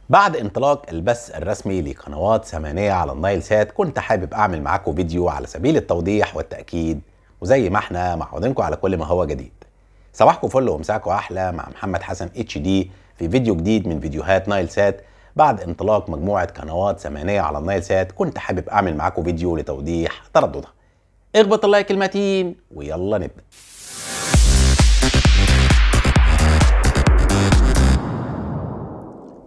بعد انطلاق البث الرسمي لقنوات ثمانية على النايل سات، كنت حابب اعمل معاكم فيديو على سبيل التوضيح والتأكيد، وزي ما احنا معودينكم على كل ما هو جديد. صباحكم فل ومساكم احلى مع محمد حسن HD في فيديو جديد من فيديوهات نايل سات. بعد انطلاق مجموعة قنوات ثمانية على النايل سات، كنت حابب اعمل معاكم فيديو لتوضيح ترددها. اخبط اللايك المتين ويلا نبدأ.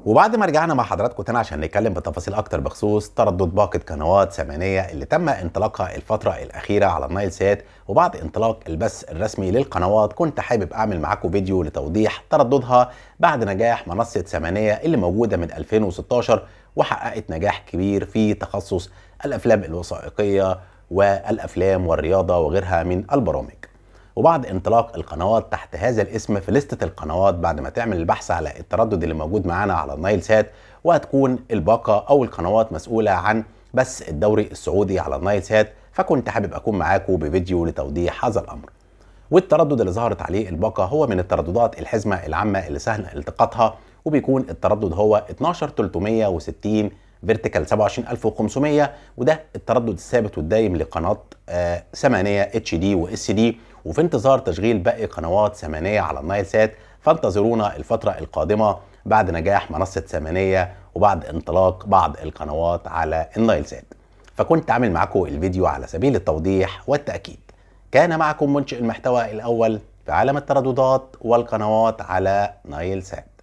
وبعد ما رجعنا مع حضراتكم تاني عشان نتكلم بتفاصيل اكتر بخصوص تردد باقة قنوات ثمانية اللي تم انطلاقها الفترة الاخيرة على النايل سات، وبعد انطلاق البث الرسمي للقنوات كنت حابب اعمل معاكم فيديو لتوضيح ترددها بعد نجاح منصة ثمانية اللي موجودة من 2016 وحققت نجاح كبير في تخصص الافلام الوثائقية والافلام والرياضة وغيرها من البرامج. وبعد انطلاق القنوات تحت هذا الاسم في لستة القنوات، بعد ما تعمل البحث على التردد اللي موجود معانا على النايل سات، وهتكون الباقة او القنوات مسؤولة عن بث الدوري السعودي على النايل سات، فكنت حابب اكون معاكم بفيديو لتوضيح هذا الامر. والتردد اللي ظهرت عليه الباقة هو من الترددات الحزمة العامة اللي سهل التقاطها، وبيكون التردد هو 12360 فيرتيكال 27500، وده التردد الثابت والدايم لقناة ثمانية HD و SD. وفي انتظار تشغيل باقي قنوات ثمانية على النايل سات، فانتظرونا الفترة القادمة بعد نجاح منصة ثمانية وبعد انطلاق بعض القنوات على النايل سات. فكنت عامل معكم الفيديو على سبيل التوضيح والتأكيد. كان معكم منشئ المحتوى الأول في عالم الترددات والقنوات على نايل سات.